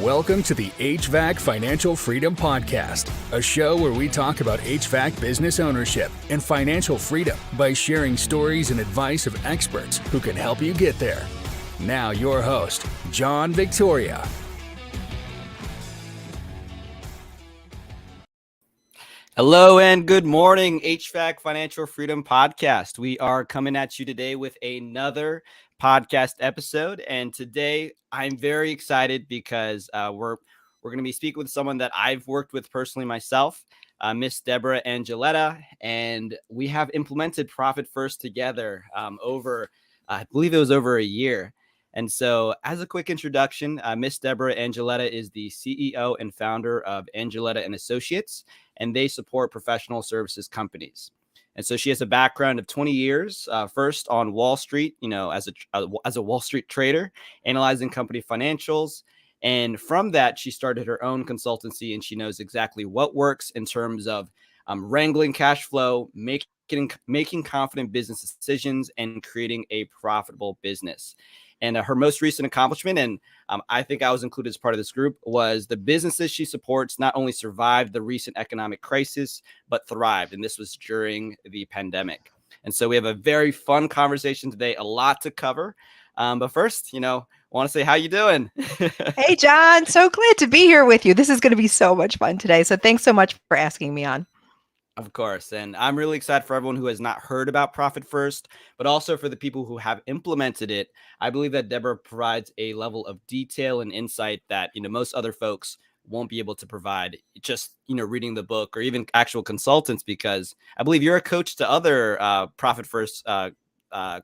Welcome to the HVAC Financial Freedom Podcast, a show where we talk about HVAC business ownership and financial freedom by sharing stories and advice of experts who can help you get there. Now your host, John Victoria. Hello and good morning, HVAC Financial Freedom Podcast. We are coming at you today with another podcast episode, and today I'm very excited because we're going to be speaking with someone that I've worked with personally myself, Miss Debra Angilletta, and we have implemented Profit First together over, I believe it was over a year. And so as a quick introduction, Miss Debra Angilletta is the CEO and founder of Angilletta and Associates, and they support professional services companies. And so she has a background of 20 years, first on Wall Street, as a Wall Street trader, analyzing company financials. And from that, she started her own consultancy, and she knows exactly what works in terms of wrangling cash flow, making confident business decisions, and creating a profitable business. And her most recent accomplishment, and I think I was included as part of this group, was the businesses she supports not only survived the recent economic crisis, but thrived. And this was during the pandemic. And so we have a very fun conversation today, a lot to cover. But first, I want to say, how you doing? Hey, John, so glad to be here with you. This is going to be so much fun today. So thanks so much for asking me on. Of course. And I'm really excited for everyone who has not heard about Profit First, but also for the people who have implemented it. I believe that Debra provides a level of detail and insight that, most other folks won't be able to provide just, reading the book or even actual consultants, because I believe you're a coach to other Profit First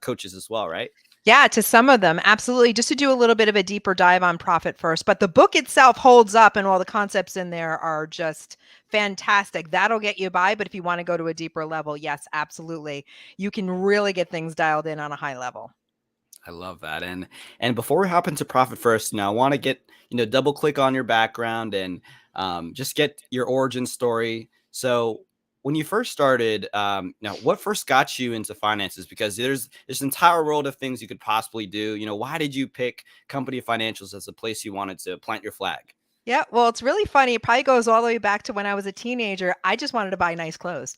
coaches as well, right? Yeah, to some of them. Absolutely. Just to do a little bit of a deeper dive on Profit First. But the book itself holds up, and all the concepts in there are just fantastic. That'll get you by. But if you want to go to a deeper level, yes, absolutely. You can really get things dialed in on a high level. I love that. And before we hop into Profit First, I want to get, double click on your background and just get your origin story. So when you first started, what first got you into finances? Because there's this entire world of things you could possibly do. Why did you pick company financials as a place you wanted to plant your flag? Yeah, well, it's really funny. It probably goes all the way back to when I was a teenager. I just wanted to buy nice clothes.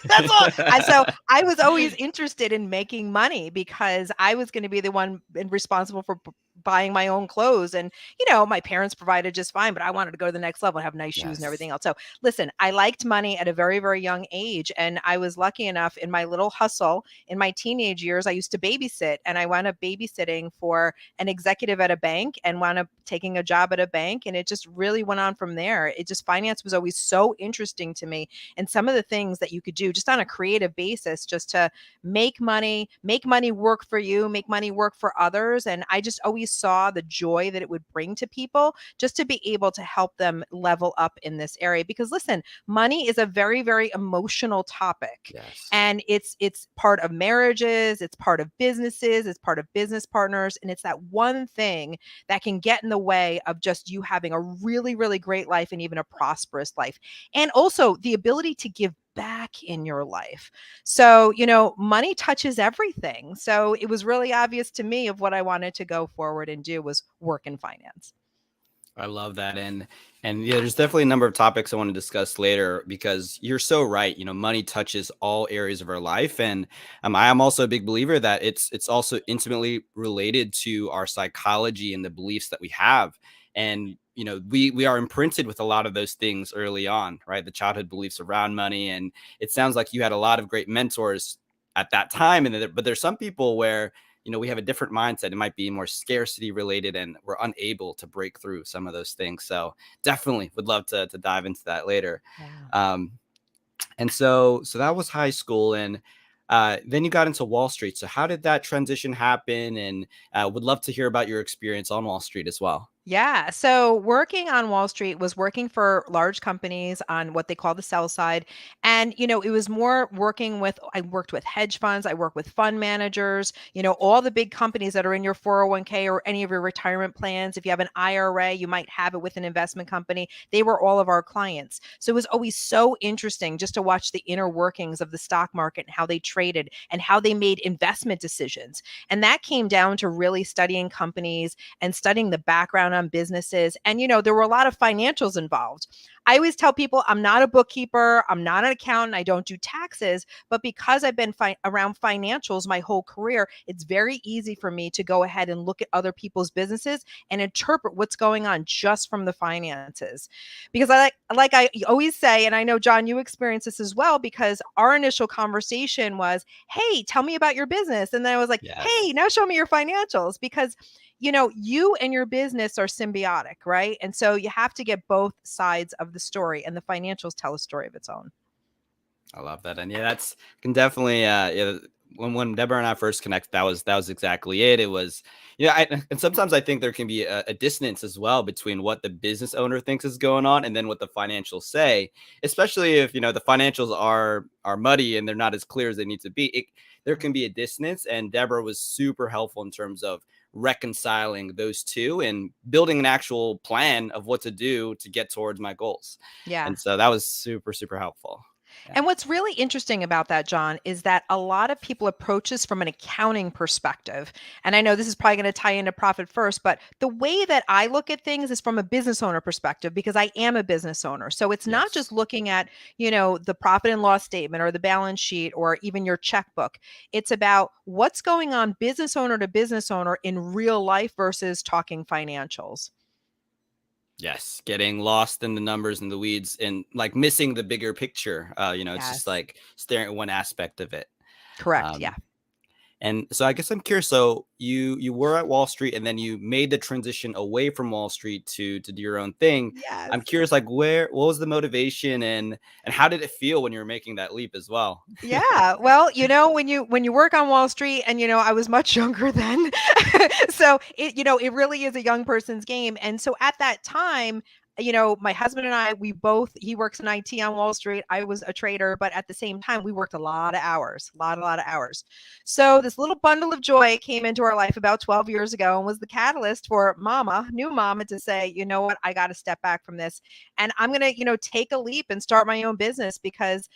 That's all. So I was always interested in making money because I was going to be the one responsible for buying my own clothes. And, my parents provided just fine, but I wanted to go to the next level and have nice shoes and everything else. So listen, I liked money at a very, very young age. And I was lucky enough in my little hustle in my teenage years, I used to babysit, and I wound up babysitting for an executive at a bank and wound up taking a job at a bank. And it just really went on from there. Finance was always so interesting to me. And some of the things that you could do just on a creative basis, just to make money work for you, make money work for others. And I just always saw the joy that it would bring to people just to be able to help them level up in this area. Because listen, money is a very, very emotional topic. Yes. And it's part of marriages, it's part of businesses, it's part of business partners. And it's that one thing that can get in the way of just you having a really, really great life and even a prosperous life. And also the ability to give back in your life. So, money touches everything. So it was really obvious to me of what I wanted to go forward and do was work in finance. I love that. And yeah, there's definitely a number of topics I want to discuss later, because you're so right. Money touches all areas of our life. And I am also a big believer that it's also intimately related to our psychology and the beliefs that we have. And, we are imprinted with a lot of those things early on, right? The childhood beliefs around money. And it sounds like you had a lot of great mentors at that time. But there's some people where, we have a different mindset. It might be more scarcity related, and we're unable to break through some of those things. So definitely would love to dive into that later. Yeah. And so that was high school. And then you got into Wall Street. So how did that transition happen? And would love to hear about your experience on Wall Street as well. Yeah. So working on Wall Street was working for large companies on what they call the sell side. And, it was more I worked with hedge funds. I worked with fund managers, all the big companies that are in your 401k or any of your retirement plans. If you have an IRA, you might have it with an investment company. They were all of our clients. So it was always so interesting just to watch the inner workings of the stock market and how they traded and how they made investment decisions. And that came down to really studying companies and studying the background down on businesses. And, there were a lot of financials involved. I always tell people I'm not a bookkeeper, I'm not an accountant, I don't do taxes, but because I've been around financials my whole career, it's very easy for me to go ahead and look at other people's businesses and interpret what's going on just from the finances. Because like I always say, and I know, John, you experience this as well, because our initial conversation was, hey, tell me about your business. And then I was like, Yes. hey, now show me your financials, because you and your business are symbiotic, right? And so you have to get both sides of the story, and the financials tell a story of its own. I love that. And yeah, that's can definitely when Deborah and I first connected, that was exactly it. It was, and sometimes I think there can be a dissonance as well between what the business owner thinks is going on and then what the financials say, especially if, the financials are muddy and they're not as clear as they need to be. There can be a dissonance, and Deborah was super helpful in terms of reconciling those two and building an actual plan of what to do to get towards my goals. Yeah. And so that was super, super helpful. Yeah. And what's really interesting about that, John, is that a lot of people approach this from an accounting perspective. And I know this is probably going to tie into profit first, but the way that I look at things is from a business owner perspective, because I am a business owner. So it's not just looking at, the profit and loss statement or the balance sheet or even your checkbook. It's about what's going on business owner to business owner in real life versus talking financials. Yes, getting lost in the numbers and the weeds and like missing the bigger picture. It's just like staring at one aspect of it. Correct. Yeah. And so I guess I'm curious. So you were at Wall Street and then you made the transition away from Wall Street to do your own thing. Yes. I'm curious, like what was the motivation and how did it feel when you were making that leap as well? Yeah. Well, when you work on Wall Street, and I was much younger then. So it really is a young person's game. And so at that time, my husband and I, he works in IT on Wall Street. I was a trader, but at the same time, we worked a lot of hours, a lot of hours. So this little bundle of joy came into our life about 12 years ago and was the catalyst for new mama to say, you know what, I got to step back from this. And I'm going to, take a leap and start my own business because,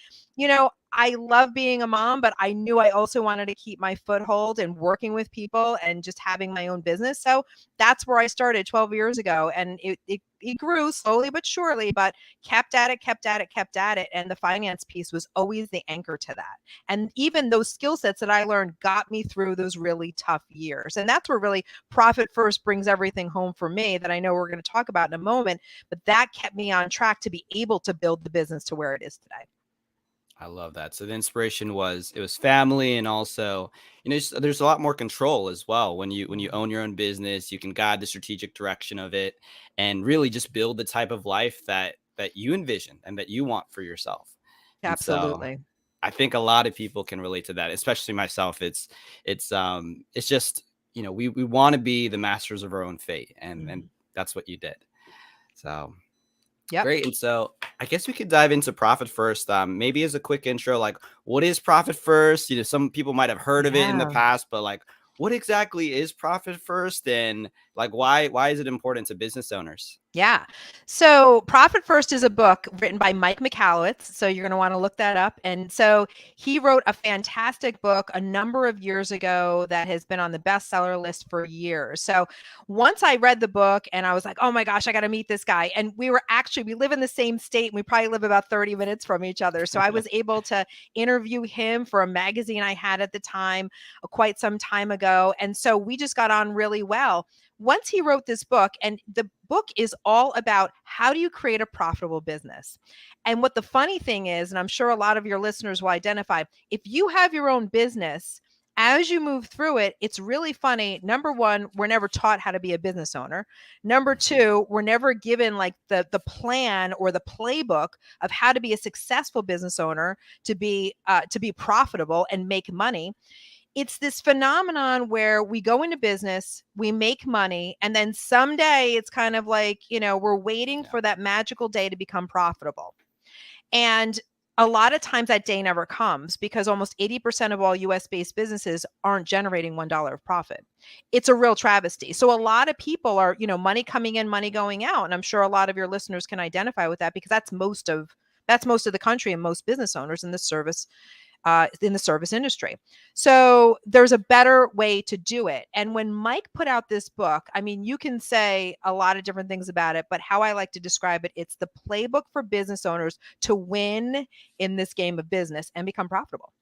I love being a mom, but I knew I also wanted to keep my foothold in working with people and just having my own business. So that's where I started 12 years ago. And it grew slowly but surely, but kept at it. And the finance piece was always the anchor to that. And even those skill sets that I learned got me through those really tough years. And that's where really Profit First brings everything home for me that I know we're going to talk about in a moment. But that kept me on track to be able to build the business to where it is today. I love that. So the inspiration was family, and also, there's a lot more control as well when you own your own business. You can guide the strategic direction of it and really just build the type of life that you envision and that you want for yourself. Absolutely. And so I think a lot of people can relate to that, especially myself. It's just, we want to be the masters of our own fate, and that's what you did. So yep. Great. And so I guess we could dive into Profit First. Maybe as a quick intro, like what is Profit First? Some people might have heard of it in the past, but like what exactly is Profit First, and like why is it important to business owners? Yeah. So Profit First is a book written by Mike Michalowicz. So you're going to want to look that up. And so he wrote a fantastic book a number of years ago that has been on the bestseller list for years. So once I read the book and I was like, oh my gosh, I got to meet this guy. And we live in the same state, and we probably live about 30 minutes from each other. So I was able to interview him for a magazine I had at the time, quite some time ago. And so we just got on really well. Once he wrote this book, and the book is all about how do you create a profitable business. And what the funny thing is, and I'm sure a lot of your listeners will identify, if you have your own business, as you move through it, it's really funny. Number one, we're never taught how to be a business owner. Number two, we're never given like the plan or the playbook of how to be a successful business owner, to be profitable and make money. It's this phenomenon where we go into business, we make money, and then someday it's kind of like, we're waiting for that magical day to become profitable. And a lot of times that day never comes because almost 80% of all US-based businesses aren't generating $1 of profit. It's a real travesty. So a lot of people are, money coming in, money going out. And I'm sure a lot of your listeners can identify with that because that's most of the country and most business owners in the service in the service industry. So there's a better way to do it. And when Mike put out this book, I mean, you can say a lot of different things about it, but how I like to describe it, it's the playbook for business owners to win in this game of business and become profitable.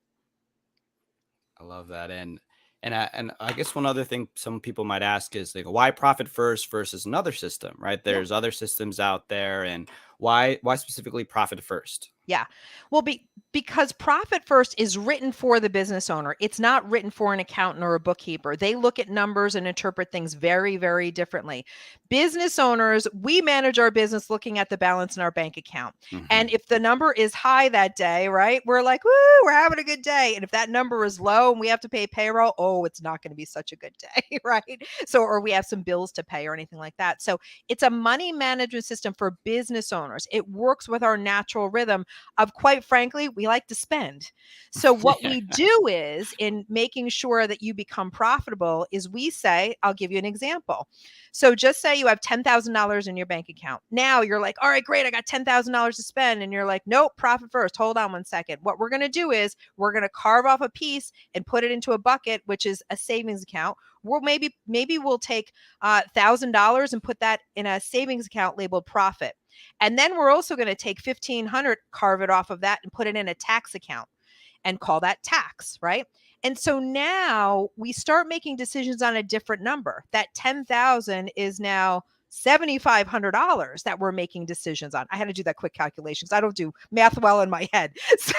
I love that. And I guess one other thing some people might ask is like, why profit first versus another system, right? There's other systems out there, and why specifically profit first? Yeah. Well, because profit first is written for the business owner. It's not written for an accountant or a bookkeeper. They look at numbers and interpret things very, very differently. Business owners, we manage our business looking at the balance in our bank account. And if the number is high that day, right, we're like, woo, we're having a good day. And if that number is low and we have to pay payroll, oh, it's not going to be such a good day, right? So, or we have some bills to pay or anything like that. So it's a money management system for business owners. It works with our natural rhythm of, quite frankly, we like to spend. So what we do is, in making sure that you become profitable, is we say, I'll give you an example. So just say you have $10,000 in your bank account. Now you're like, all right, great, I got $10,000 to spend. And you're like, nope, profit first. Hold on one second. What we're going to do is we're going to carve off a piece and put it into a bucket, which is a savings account. Well, maybe we'll take $1,000 and put that in a savings account labeled profit. And then we're also going to take $1,500, carve it off of that, and put it in a tax account and call that tax, right? And so now we start making decisions on a different number. That $10,000 is now $7,500 that we're making decisions on. I had to do that quick calculation because I don't do math well in my head. So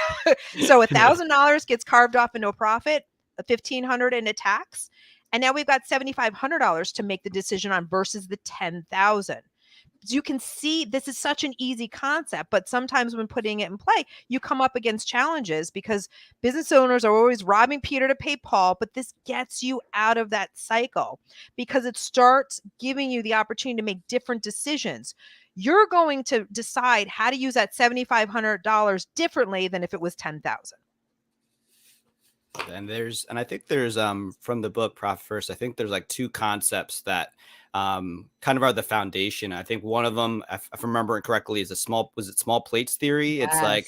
$1,000 gets carved off into a profit, $1,500 into tax. And now we've got $7,500 to make the decision on versus the $10,000. You can see this is such an easy concept, but sometimes when putting it in play, you come up against challenges because business owners are always robbing Peter to pay Paul, but this gets you out of that cycle because it starts giving you the opportunity to make different decisions. You're going to decide how to use that $7,500 differently than if it was $10,000. And I think there's from the book Profit First, I think there's like two concepts that kind of are the foundation. I think one of them, if I remember it correctly, is small plates theory. Yes. It's like,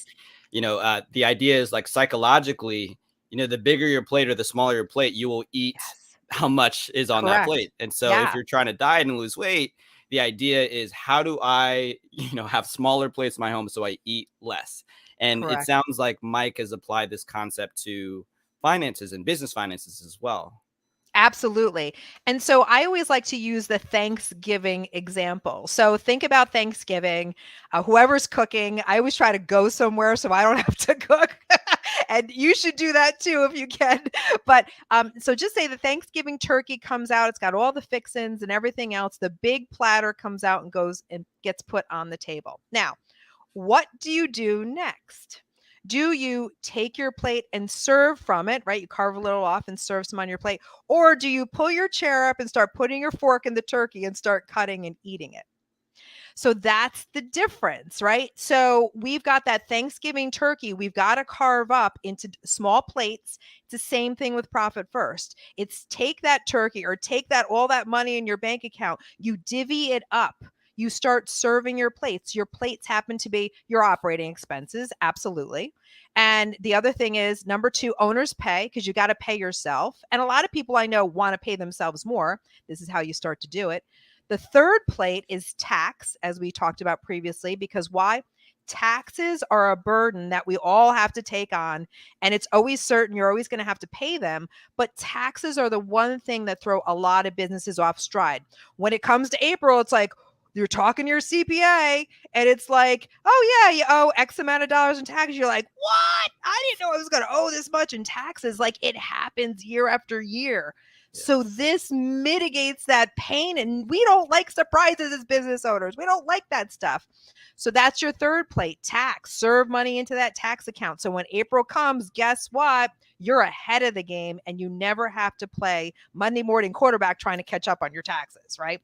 the idea is like psychologically, the bigger your plate or the smaller your plate, you will eat how much is on that plate. And so if you're trying to diet and lose weight, the idea is, how do I, have smaller plates in my home so I eat less? And it sounds like Mike has applied this concept to finances and business finances as well. Absolutely. And so I always like to use the Thanksgiving example. So think about Thanksgiving, whoever's cooking. I always try to go somewhere so I don't have to cook. And you should do that too if you can. But so just say the Thanksgiving turkey comes out. It's got all the fixins and everything else. The big platter comes out and goes and gets put on the table. Now, what do you do next? Do you take your plate and serve from it, right? You carve a little off and serve some on your plate. Or do you pull your chair up and start putting your fork in the turkey and start cutting and eating it? So that's the difference, right? So we've got that Thanksgiving turkey. We've got to carve up into small plates. It's the same thing with Profit First. It's take that turkey or take that all that money in your bank account. You divvy it up. You start serving your plates. Your plates happen to be your operating expenses. Absolutely. And the other thing is, number two, owners pay, because you got to pay yourself. And a lot of people I know want to pay themselves more. This is how you start to do it. The third plate is tax, as we talked about previously, because why? Taxes are a burden that we all have to take on, and it's always certain you're always going to have to pay them. But taxes are the one thing that throw a lot of businesses off stride. When it comes to April, it's like, you're talking to your CPA and it's like, oh yeah, you owe X amount of dollars in taxes. You're like, what? I didn't know I was going to owe this much in taxes. Like, it happens year after year. Yes. So this mitigates that pain, and we don't like surprises as business owners. We don't like that stuff. So that's your third plate, tax. Serve money into that tax account. So when April comes, guess what? You're ahead of the game and you never have to play Monday morning quarterback trying to catch up on your taxes, right?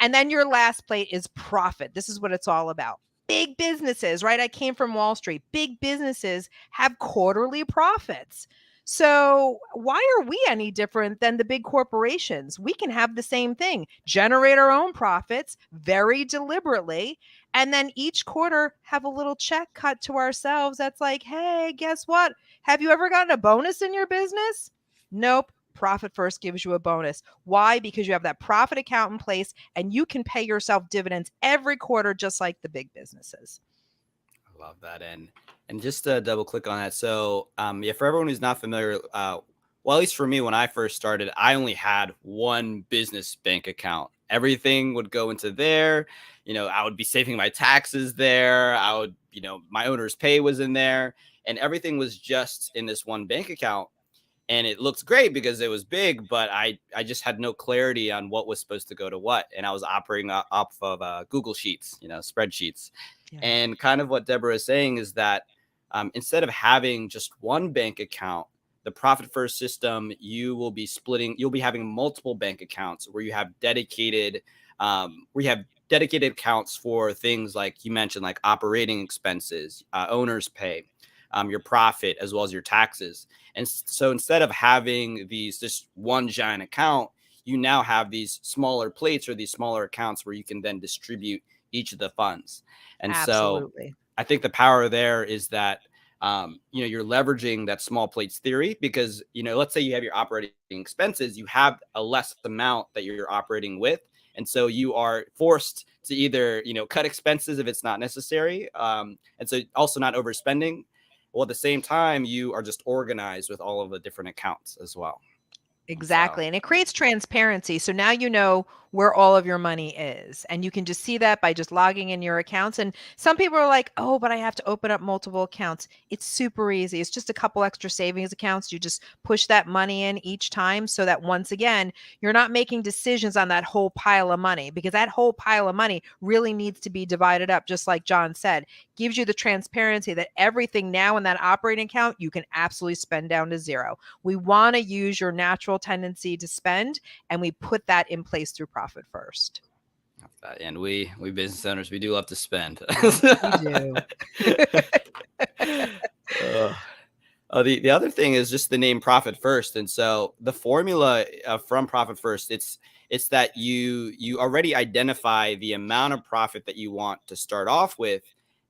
And then your last plate is profit. This is what it's all about. Big businesses, right? I came from Wall Street. Big businesses have quarterly profits. So why are we any different than the big corporations? We can have the same thing, generate our own profits very deliberately, And then each quarter have a little check cut to ourselves that's like, hey, guess what? Have you ever gotten a bonus in your business? Nope. Profit First gives you a bonus. Why? Because you have that profit account in place and you can pay yourself dividends every quarter, just like the big businesses. I love that. And just to double click on that. So yeah, for everyone who's not familiar, well, at least for me, when I first started, I only had one business bank account. Everything would go into there. I would be saving my taxes there. My owner's pay was in there, and everything was just in this one bank account. And it looked great because it was big, but I just had no clarity on what was supposed to go to what. And I was operating off of Google Sheets, spreadsheets. Yeah. And kind of what Debra is saying is that instead of having just one bank account, the Profit First system, you'll be having multiple bank accounts where you have dedicated accounts for things like you mentioned, like operating expenses, owner's pay, your profit, as well as your taxes. And so instead of having just one giant account, you now have these smaller plates or these smaller accounts where you can then distribute each of the funds. And Absolutely. So I think the power there is that you're leveraging that small plates theory because, let's say you have your operating expenses, you have a less amount that you're operating with. And so you are forced to either, cut expenses if it's not necessary. And so also not overspending. Well, at the same time, you are just organized with all of the different accounts as well. Exactly. And it creates transparency. So now you know where all of your money is. And you can just see that by just logging in your accounts. And some people are like, oh, but I have to open up multiple accounts. It's super easy. It's just a couple extra savings accounts. You just push that money in each time so that once again, you're not making decisions on that whole pile of money because that whole pile of money really needs to be divided up, just like John said. Gives you the transparency that everything now in that operating account, you can absolutely spend down to zero. We want to use your natural tendency to spend, and we put that in place through Profit First. And we business owners, we do love to spend. Yes, we do. The other thing is just the name Profit First. And so the formula from Profit First, it's that you already identify the amount of profit that you want to start off with.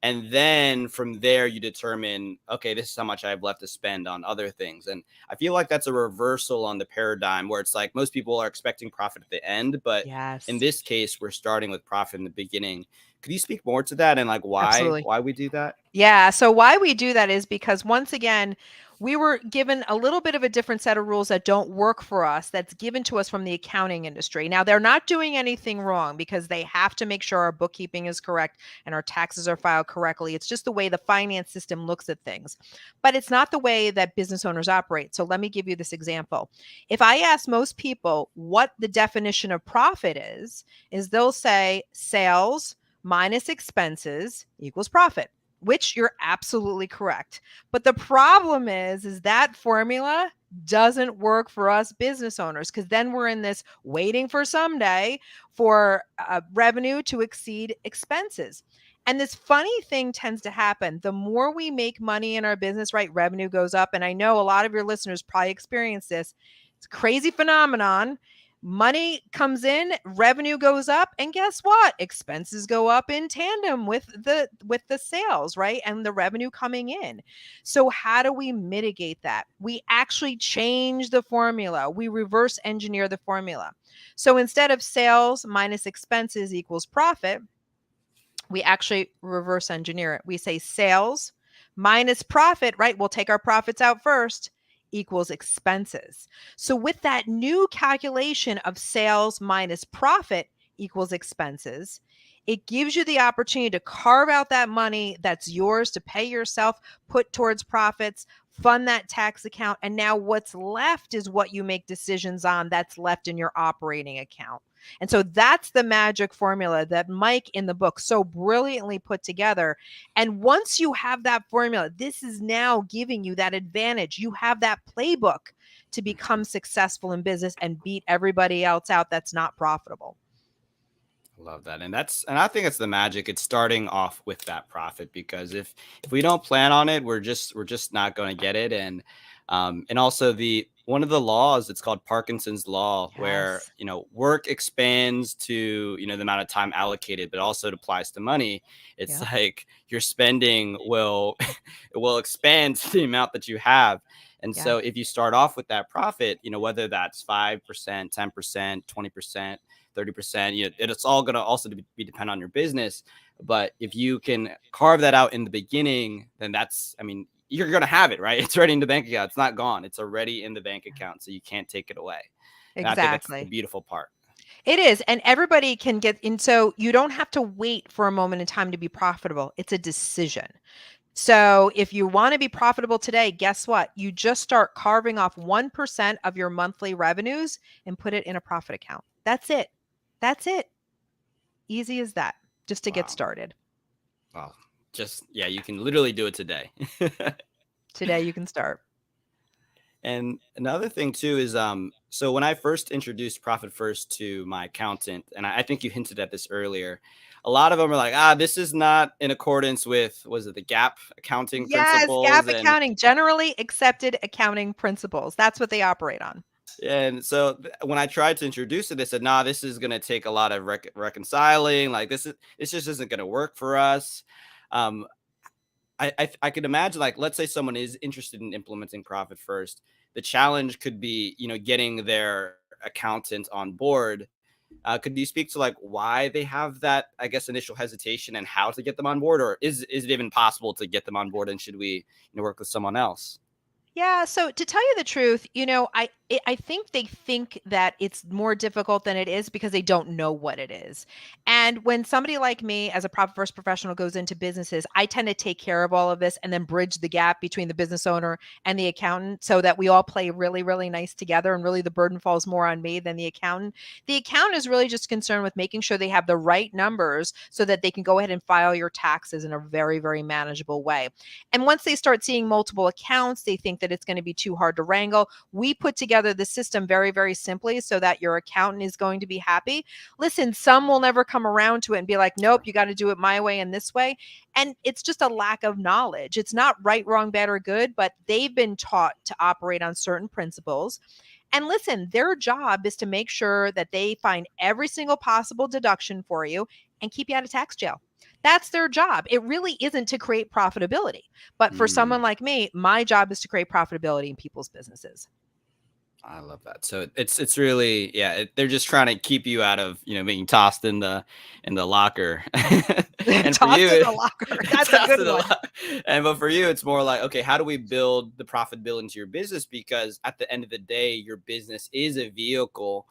And then from there, you determine, okay, this is how much I have left to spend on other things. And I feel like that's a reversal on the paradigm where it's like most people are expecting profit at the end. But in this case, we're starting with profit in the beginning. Could you speak more to that and like why we do that? Yeah. So why we do that is because once again, we were given a little bit of a different set of rules that don't work for us, that's given to us from the accounting industry. Now, they're not doing anything wrong because they have to make sure our bookkeeping is correct and our taxes are filed correctly. It's just the way the finance system looks at things. But it's not the way that business owners operate. So let me give you this example. If I ask most people what the definition of profit is they'll say sales minus expenses equals profit, which you're absolutely correct. But the problem is that formula doesn't work for us business owners because then we're in this waiting for someday for revenue to exceed expenses. And this funny thing tends to happen. The more we make money in our business, right, revenue goes up. And I know a lot of your listeners probably experience this. It's a crazy phenomenon. Money comes in, revenue goes up, and guess what? Expenses go up in tandem with the sales, right? And the revenue coming in. So how do we mitigate that? We actually change the formula. We reverse engineer the formula. So instead of sales minus expenses equals profit, we actually reverse engineer it. We say sales minus profit, right? We'll take our profits out first, equals expenses. So with that new calculation of sales minus profit equals expenses, it gives you the opportunity to carve out that money that's yours to pay yourself, put towards profits, fund that tax account. And now what's left is what you make decisions on that's left in your operating account. And so that's the magic formula that Mike in the book so brilliantly put together. And once you have that formula, this is now giving you that advantage. You have that playbook to become successful in business and beat everybody else out that's not profitable. Love that. And I think it's the magic. It's starting off with that profit, because if we don't plan on it, we're just not going to get it. And also one of the laws, it's called Parkinson's law, where, Yes. work expands to, the amount of time allocated, but also it applies to money. It's Yep. like your spending will, it will expand to the amount that you have. And Yeah. so if you start off with that profit, whether that's 5%, 10%, 20%, 30%, it's all going to also be dependent on your business. But if you can carve that out in the beginning, then you're going to have it, right? It's already in the bank account. It's not gone. It's already in the bank account. So you can't take it away. And I think that's the Exactly. beautiful part. It is. And everybody can get in. So you don't have to wait for a moment in time to be profitable. It's a decision. So if you want to be profitable today, guess what? You just start carving off 1% of your monthly revenues and put it in a profit account. That's it. That's it. Easy as that, just to get Wow. started. Wow. You can literally do it today. Today you can start. And another thing too is, so when I first introduced Profit First to my accountant, and I think you hinted at this earlier, a lot of them are like, this is not in accordance with, was it the GAAP accounting Yes, principles? GAAP accounting, generally accepted accounting principles. That's what they operate on. And so when I tried to introduce it, they said, "Nah, this is going to take a lot of reconciling. Like this just isn't going to work for us." Um, I could imagine, like, let's say someone is interested in implementing Profit First. The challenge could be, getting their accountant on board. Could you speak to like why they have that, I guess, initial hesitation and how to get them on board, or is it even possible to get them on board? And should we, work with someone else? Yeah, so to tell you the truth, I think they think that it's more difficult than it is because they don't know what it is. And when somebody like me as a Profit First professional goes into businesses, I tend to take care of all of this and then bridge the gap between the business owner and the accountant so that we all play really, really nice together, and really the burden falls more on me than the accountant. The accountant is really just concerned with making sure they have the right numbers so that they can go ahead and file your taxes in a very, very manageable way. And once they start seeing multiple accounts, they think that it's going to be too hard to wrangle. We put together the system very, very simply so that your accountant is going to be happy. Listen, some will never come around to it and be like, nope, you got to do it my way and this way. And it's just a lack of knowledge. It's not right, wrong, bad, or good, but they've been taught to operate on certain principles. And listen, their job is to make sure that they find every single possible deduction for you and keep you out of tax jail. That's their job. It really isn't to create profitability. But for someone like me, my job is to create profitability in people's businesses. I love that. So it's really, they're just trying to keep you out of, being tossed in the locker. And for Tossed you, in the locker. That's a good one. But for you, it's more like, okay, how do we build the profitability into your business? Because at the end of the day, your business is a vehicle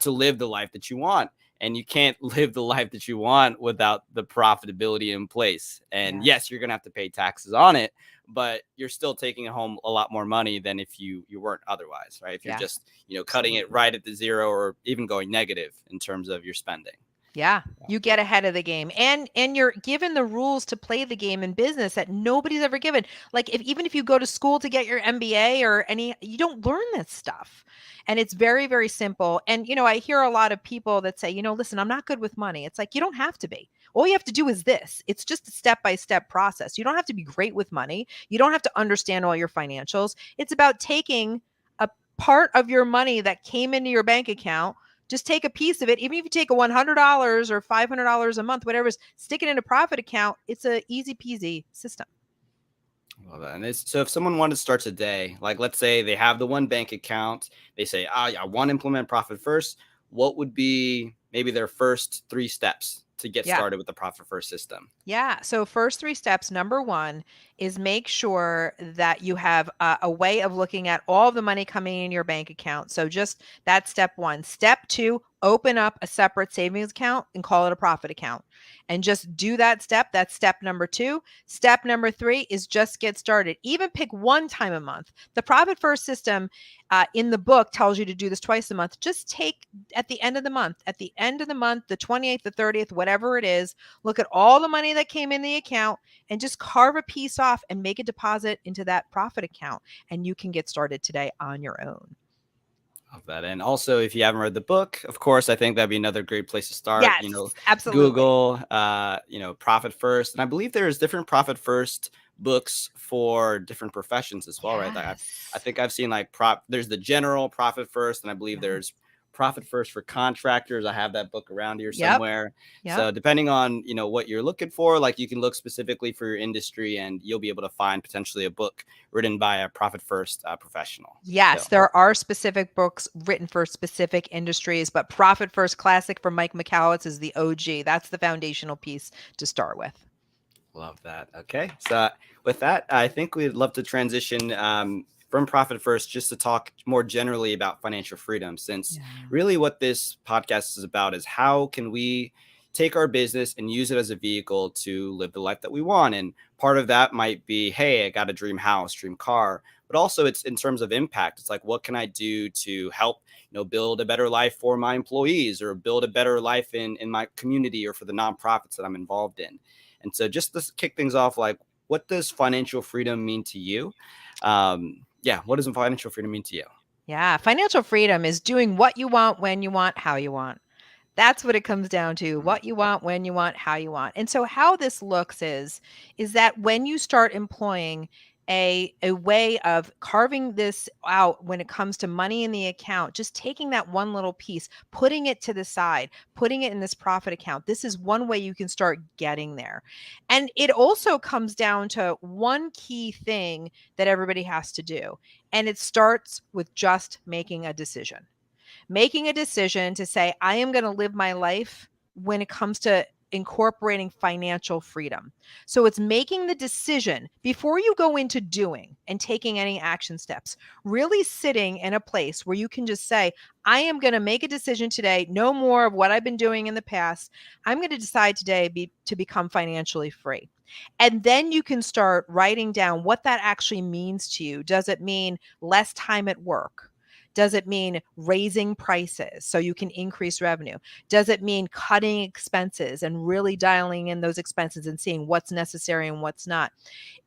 to live the life that you want. And you can't live the life that you want without the profitability in place. And yes, you're going to have to pay taxes on it, but you're still taking home a lot more money than if you weren't otherwise, right? If you're just, cutting it right at the zero or even going negative in terms of your spending. Yeah, you get ahead of the game, and you're given the rules to play the game in business that nobody's ever given. Like even if you go to school to get your MBA or you don't learn this stuff. And it's very, very simple. And, I hear a lot of people that say, listen, I'm not good with money. It's like, you don't have to be. All you have to do is this. It's just a step-by-step process. You don't have to be great with money. You don't have to understand all your financials. It's about taking a part of your money that came into your bank account. Just take a piece of it. Even if you take a $100 or $500 a month, whatever, stick it in a profit account. It's a easy peasy system. Love that. And so if someone wanted to start today, like let's say they have the one bank account, they say, I want to implement Profit First. What would be maybe their first 3 steps to get started with the Profit First system? Yeah. So first 3 steps, number 1 is make sure that you have a way of looking at all of the money coming in your bank account. So just that's step 1. Step 2, open up a separate savings account and call it a profit account. And just do that step. That's step number 2. Step number 3 is just get started. Even pick one time a month. The Profit First system in the book tells you to do this twice a month. Just take at the end of the month, the 28th, the 30th, whatever it is, look at all the money that came in the account and just carve a piece off and make a deposit into that profit account. And you can get started today on your own. Love that. And also, if you haven't read the book, of course, I think that'd be another great place to start. Yes, absolutely. Google, Profit First. And I believe there's different Profit First books for different professions as well, right? Like I think I've seen like there's the general Profit First, and I believe there's Profit First for contractors. I have that book around here somewhere. So depending on, what you're looking for, like you can look specifically for your industry and you'll be able to find potentially a book written by a Profit First professional. Yes, there are specific books written for specific industries, but Profit First Classic from Mike Michalowicz is the OG. That's the foundational piece to start with. Love that. Okay. So with that, I think we'd love to transition from Profit First just to talk more generally about financial freedom, since really what this podcast is about is how can we take our business and use it as a vehicle to live the life that we want. And part of that might be, hey, I got a dream house, dream car, but also it's in terms of impact. It's like, what can I do to help, build a better life for my employees or build a better life in my community or for the nonprofits that I'm involved in. And so just to kick things off, like, what does financial freedom mean to you? What does financial freedom mean to you? Yeah, financial freedom is doing what you want, when you want, how you want. That's what it comes down to, what you want, when you want, how you want. And so how this looks is that when you start employing a way of carving this out when it comes to money in the account, just taking that one little piece, putting it to the side, putting it in this profit account. This is one way you can start getting there. And it also comes down to one key thing that everybody has to do. And it starts with just making a decision. Making a decision to say, I am going to live my life when it comes to incorporating financial freedom. So it's making the decision before you go into doing and taking any action steps, really sitting in a place where you can just say, I am going to make a decision today, no more of what I've been doing in the past. I'm going to decide today to become financially free. And then you can start writing down what that actually means to you. Does it mean less time at work? Does it mean raising prices so you can increase revenue? Does it mean cutting expenses and really dialing in those expenses and seeing what's necessary and what's not?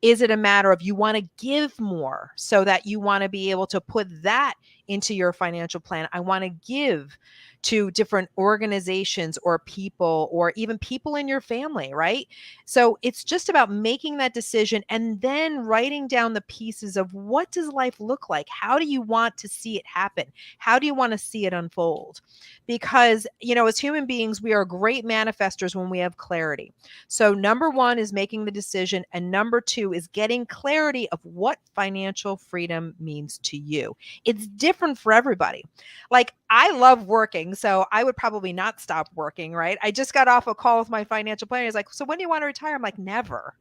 Is it a matter of you want to give more so that you want to be able to put that into your financial plan? I want to give to different organizations or people or even people in your family, right? So it's just about making that decision and then writing down the pieces of what does life look like? How do you want to see it happen? How do you want to see it unfold? Because, as human beings, we are great manifestors when we have clarity. So number one is making the decision. And number two is getting clarity of what financial freedom means to you. It's different for everybody. Like, I love working, so I would probably not stop working, right? I just got off a call with my financial planner. He's like, so when do you want to retire? I'm like, never,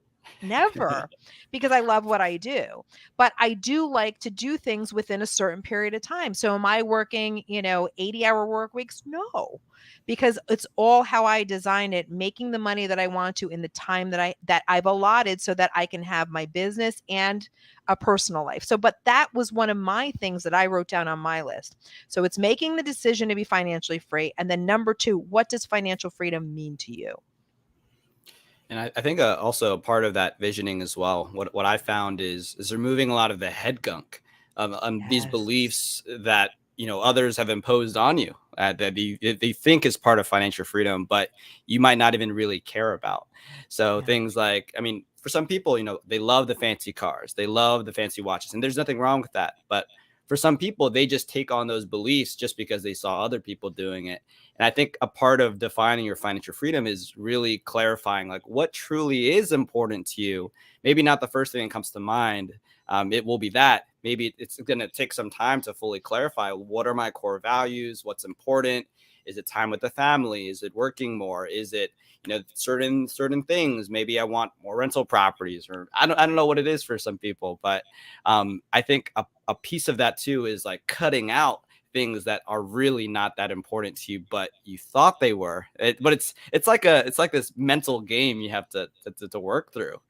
because I love what I do. But I do like to do things within a certain period of time. So am I working, 80-hour work weeks? No, because it's all how I design it, making the money that I want to in the time that I've allotted so that I can have my business and a personal life. So, but that was one of my things that I wrote down on my list. So it's making the decision to be financially free. And then number two, what does financial freedom mean to you? And I think also part of that visioning as well, what I found is removing a lot of the head gunk, these beliefs that, others have imposed on you that they think is part of financial freedom, but you might not even really care about. So things like, for some people, they love the fancy cars, they love the fancy watches, and there's nothing wrong with that. But for some people, they just take on those beliefs just because they saw other people doing it. And I think a part of defining your financial freedom is really clarifying like what truly is important to you. Maybe not the first thing that comes to mind. It will be that. Maybe it's going to take some time to fully clarify what are my core values, what's important. Is it time with the family? Is it working more? Is it, certain things? Maybe I want more rental properties, or I don't know what it is for some people, but I think a piece of that too is like cutting out things that are really not that important to you, but you thought they were. But it's like this mental game you have to work through.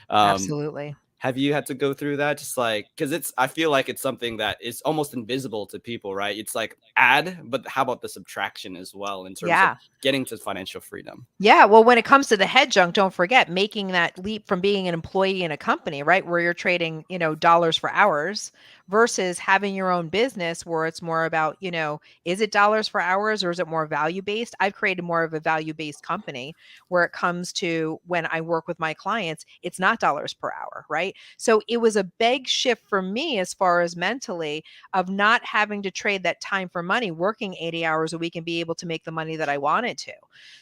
Absolutely. Have you had to go through that? Just like, because I feel like it's something that is almost invisible to people, right? It's like add, but how about the subtraction as well in terms of getting to financial freedom? Yeah. Well, when it comes to the head junk, don't forget making that leap from being an employee in a company, right? Where you're trading, dollars for hours versus having your own business where it's more about, is it dollars for hours or is it more value based? I've created more of a value based company where it comes to when I work with my clients, it's not dollars per hour, right? So it was a big shift for me as far as mentally of not having to trade that time for money, working 80 hours a week and be able to make the money that I wanted to.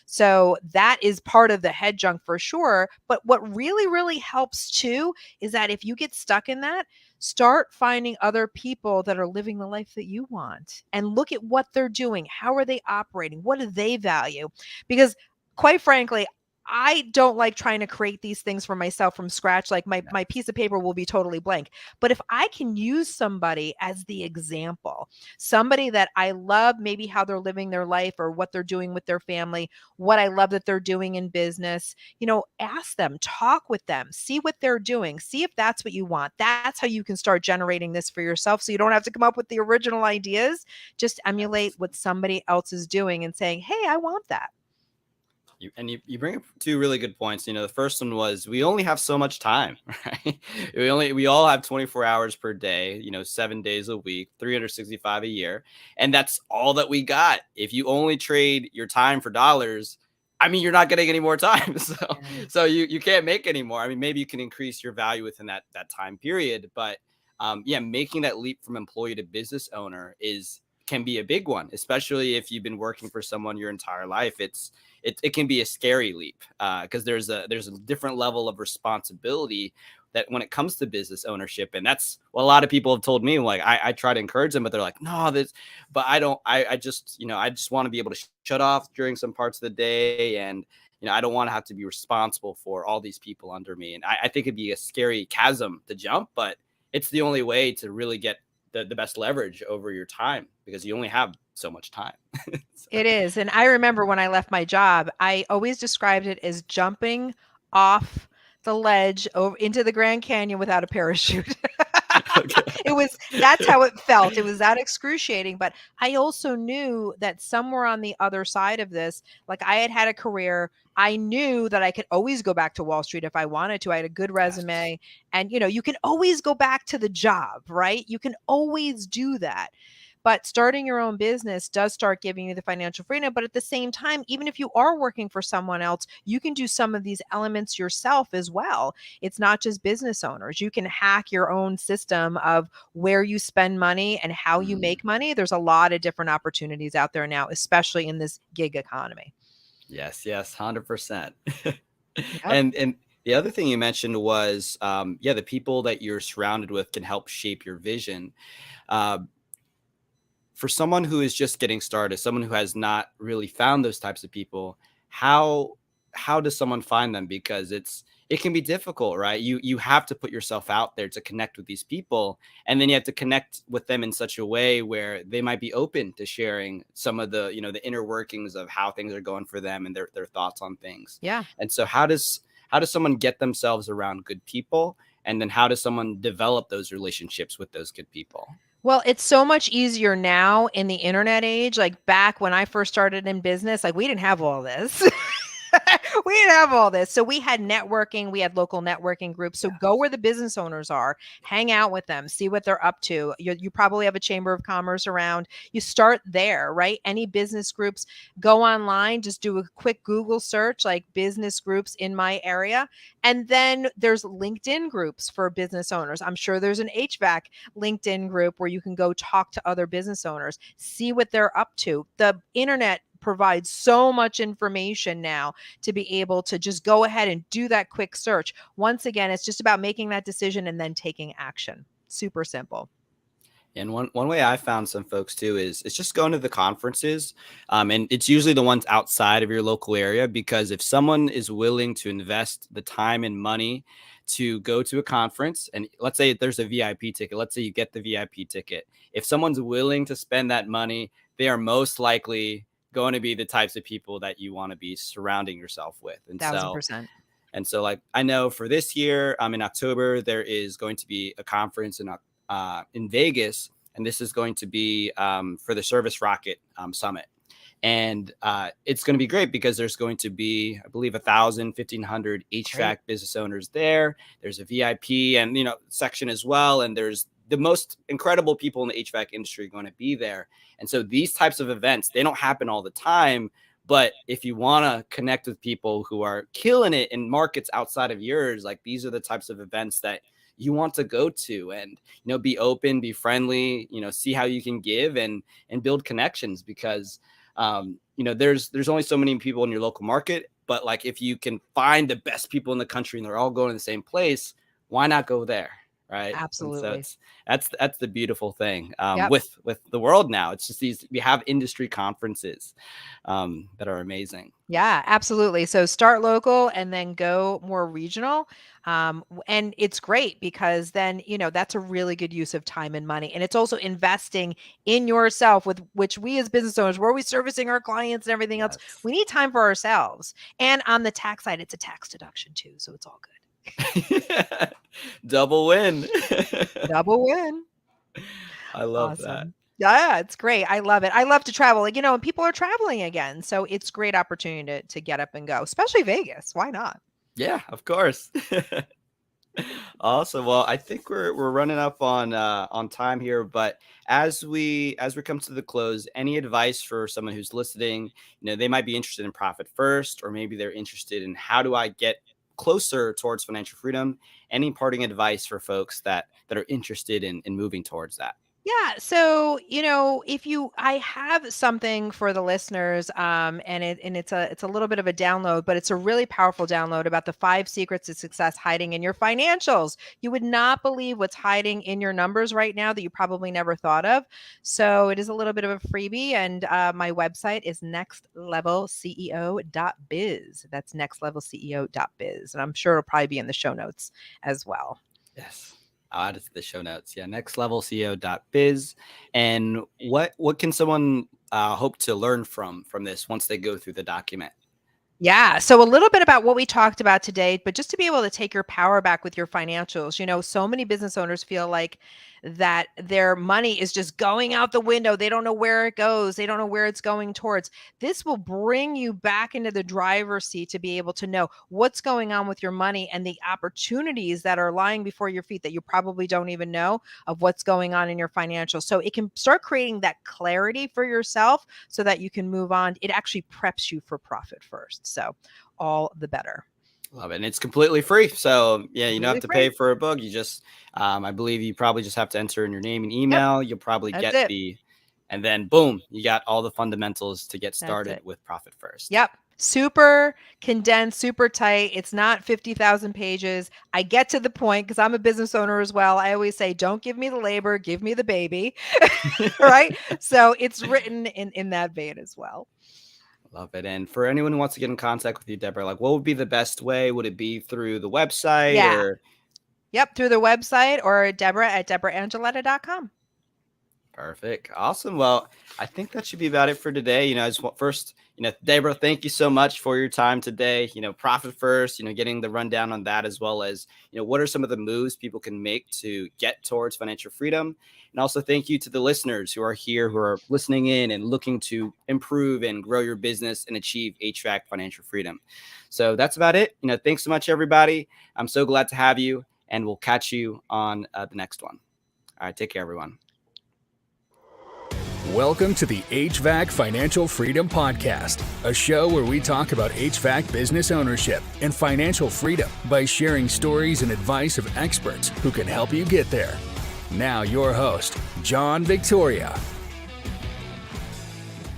So that is part of the head junk for sure. But what really, really helps too is that if you get stuck in that, start finding other people that are living the life that you want and look at what they're doing. How are they operating? What do they value? Because quite frankly, I don't like trying to create these things for myself from scratch. Like my piece of paper will be totally blank. But if I can use somebody as the example, somebody that I love, maybe how they're living their life or what they're doing with their family, what I love that they're doing in business, ask them, talk with them, see what they're doing, see if that's what you want. That's how you can start generating this for yourself. So you don't have to come up with the original ideas. Just emulate what somebody else is doing and saying, hey, I want that. You bring up two really good points. The first one was we only have so much time, right? We all have 24 hours per day, 7 days a week, 365 a year. And that's all that we got. If you only trade your time for dollars, you're not getting any more time. So you can't make any more. Maybe you can increase your value within that time period. But making that leap from employee to business owner can be a big one, especially if you've been working for someone your entire life. It can be a scary leap because there's a different level of responsibility that when it comes to business ownership. And that's what a lot of people have told me. Like I try to encourage them, but they're like, no, but I don't, I just want to be able to shut off during some parts of the day. And, I don't want to have to be responsible for all these people under me. And I think it'd be a scary chasm to jump, but it's the only way to really get the best leverage over your time because you only have so much time. It is. And I remember when I left my job, I always described it as jumping off the ledge over into the Grand Canyon without a parachute. That's how it felt. It was that excruciating. But I also knew that somewhere on the other side of this, like I had a career, I knew that I could always go back to Wall Street if I wanted to. I had a good resume and, you can always go back to the job, right? You can always do that. But starting your own business does start giving you the financial freedom. But at the same time, even if you are working for someone else, you can do some of these elements yourself as well. It's not just business owners. You can hack your own system of where you spend money and how you make money. There's a lot of different opportunities out there now, especially in this gig economy. Yes, 100%. Yep. And the other thing you mentioned was, the people that you're surrounded with can help shape your vision. For someone who is just getting started, someone who has not really found those types of people, how does someone find them? Because it can be difficult, right? You have to put yourself out there to connect with these people. And then you have to connect with them in such a way where they might be open to sharing some of the, the inner workings of how things are going for them and their thoughts on things. Yeah. And so how does someone get themselves around good people? And then how does someone develop those relationships with those good people? Well, it's so much easier now in the internet age. Like back when I first started in business, like we didn't have all this. We didn't have all this. So we had networking. We had local networking groups. So go where the business owners are, hang out with them, see what they're up to. You probably have a chamber of commerce around. You start there, right? Any business groups, go online, just do a quick Google search, like business groups in my area. And then there's LinkedIn groups for business owners. I'm sure there's an HVAC LinkedIn group where you can go talk to other business owners, see what they're up to. The internet provides so much information now to be able to just go ahead and do that quick search. Once again, it's just about making that decision and then taking action. Super simple. And one way I found some folks too is it's just going to the conferences. And it's usually the ones outside of your local area, because if someone is willing to invest the time and money to go to a conference, and let's say there's a VIP ticket, let's say you get the VIP ticket. If someone's willing to spend that money, they are most likely going to be the types of people that you want to be surrounding yourself with. And 1000%. So like, I know for this year, in October, there is going to be a conference in Vegas, and this is going to be for the Service Rocket Summit. And it's going to be great because there's going to be, I believe, 1,500 HVAC business owners there. There's a VIP and, section as well. And there's the most incredible people in the HVAC industry are going to be there. And so these types of events, they don't happen all the time. But if you want to connect with people who are killing it in markets outside of yours, like these are the types of events that you want to go to and, be open, be friendly, see how you can give and build connections because, there's only so many people in your local market. But like, if you can find the best people in the country and they're all going to the same place, why not go there? Right. Absolutely. And so that's the beautiful thing Yep. with the world now. It's just we have industry conferences that are amazing. Yeah, absolutely. So start local and then go more regional. And it's great because then, that's a really good use of time and money. And it's also investing in yourself, with which we as business owners, we're always servicing our clients and everything else. We need time for ourselves. And on the tax side, it's a tax deduction too. So it's all good. Double win. Double win. I love Awesome. that. Yeah, it's great. I love it. I love to travel, and people are traveling again. So it's great opportunity to get up and go, especially Vegas. Why not? Yeah, of course. Awesome. Well, I think we're running up on time here, but as we come to the close, any advice for someone who's listening? They might be interested in profit first, or maybe they're interested in how do I get closer towards financial freedom? Any parting advice for folks that are interested in moving towards that? Yeah. So, I have something for the listeners, and it's a little bit of a download, but it's a really powerful download about the 5 secrets to success hiding in your financials. You would not believe what's hiding in your numbers right now that you probably never thought of. So it is a little bit of a freebie, and my website is nextlevelceo.biz. That's nextlevelceo.biz, and I'm sure it'll probably be in the show notes as well. Yes. I'll add it to the show notes. Yeah, nextlevelceo.biz. And what can someone hope to learn from this once they go through the document? Yeah. So a little bit about what we talked about today, but just to be able to take your power back with your financials. So many business owners feel like that their money is just going out the window. They don't know where it goes. They don't know where it's going towards. This will bring you back into the driver's seat to be able to know what's going on with your money and the opportunities that are lying before your feet that you probably don't even know of what's going on in your financials. So it can start creating that clarity for yourself so that you can move on. It actually preps you for profit first. So all the better. Love it. And it's completely free. So yeah, you don't have to Completely pay for a book. You just, I believe you probably just have to enter in your name and email. You'll probably That's get it. and then boom, you got all the fundamentals to get started with Profit First. Yep. Super condensed, super tight. It's not 50,000 pages. I get to the point because I'm a business owner as well. I always say, don't give me the labor, give me the baby. Right. So it's written in that vein as well. Love it. And for anyone who wants to get in contact with you, Debra, like what would be the best way? Would it be through the website? Yeah. Or? Yep. Through the website or Debra at DebraAngilletta.com. Perfect. Awesome. Well, I think that should be about it for today. First, Debra, thank you so much for your time today. Profit first, getting the rundown on that, as well as, what are some of the moves people can make to get towards financial freedom. And also thank you to the listeners who are here, who are listening in and looking to improve and grow your business and achieve HVAC financial freedom. So that's about it. Thanks so much, everybody. I'm so glad to have you, and we'll catch you on the next one. All right. Take care, everyone. Welcome to the HVAC Financial Freedom Podcast, a show where we talk about HVAC business ownership and financial freedom by sharing stories and advice of experts who can help you get there. Now your host, John Victoria.